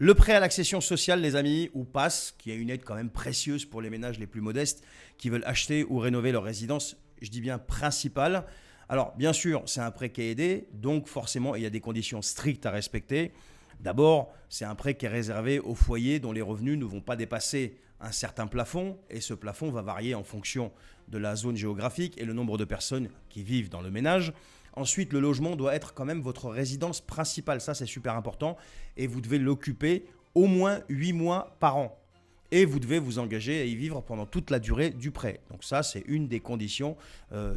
Le prêt à l'accession sociale, les amis, ou PASS, qui est une aide quand même précieuse pour les ménages les plus modestes qui veulent acheter ou rénover leur résidence, je dis bien principale. Alors, bien sûr, c'est un prêt qui est aidé, donc forcément, il y a des conditions strictes à respecter. D'abord, c'est un prêt qui est réservé aux foyers dont les revenus ne vont pas dépasser un certain plafond, et ce plafond va varier en fonction de la zone géographique et le nombre de personnes qui vivent dans le ménage. Ensuite, le logement doit être quand même votre résidence principale, ça c'est super important, et vous devez l'occuper au moins 8 mois par an. Et vous devez vous engager à y vivre pendant toute la durée du prêt. Donc ça, c'est une des conditions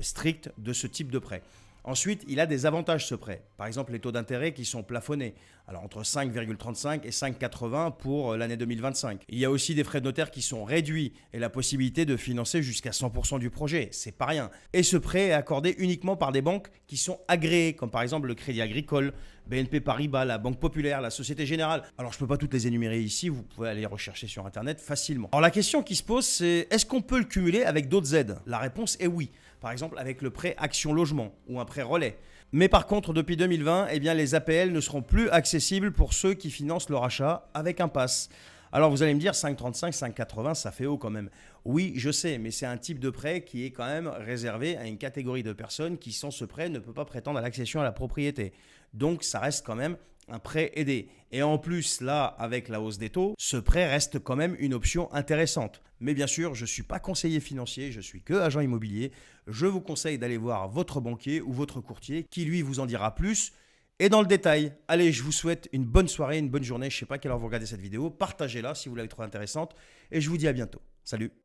strictes de ce type de prêt. Ensuite, il a des avantages ce prêt. Par exemple, les taux d'intérêt qui sont plafonnés. Alors entre 5,35 et 5,80 pour l'année 2025. Il y a aussi des frais de notaire qui sont réduits et la possibilité de financer jusqu'à 100% du projet. C'est pas rien. Et ce prêt est accordé uniquement par des banques qui sont agréées, comme par exemple le Crédit Agricole, BNP Paribas, la Banque Populaire, la Société Générale. Alors je ne peux pas toutes les énumérer ici, vous pouvez aller rechercher sur Internet facilement. Alors la question qui se pose, c'est est-ce qu'on peut le cumuler avec d'autres aides? La réponse est oui. Par exemple avec le prêt Action Logement ou un prêt Relais. Mais par contre, depuis 2020, eh bien, les APL ne seront plus accessibles pour ceux qui financent leur achat avec un PASS. Alors vous allez me dire 5,35, 5,80, ça fait haut quand même. Oui, je sais, mais c'est un type de prêt qui est quand même réservé à une catégorie de personnes qui, sans ce prêt, ne peut pas prétendre à l'accession à la propriété. Donc ça reste quand même un prêt aidé. Et en plus, là, avec la hausse des taux, ce prêt reste quand même une option intéressante. Mais bien sûr, je ne suis pas conseiller financier, je suis que agent immobilier. Je vous conseille d'aller voir votre banquier ou votre courtier qui, lui, vous en dira plus. Et dans le détail, allez, je vous souhaite une bonne soirée, une bonne journée. Je ne sais pas à quelle heure vous regardez cette vidéo. Partagez-la si vous l'avez trouvée intéressante. Et je vous dis à bientôt. Salut!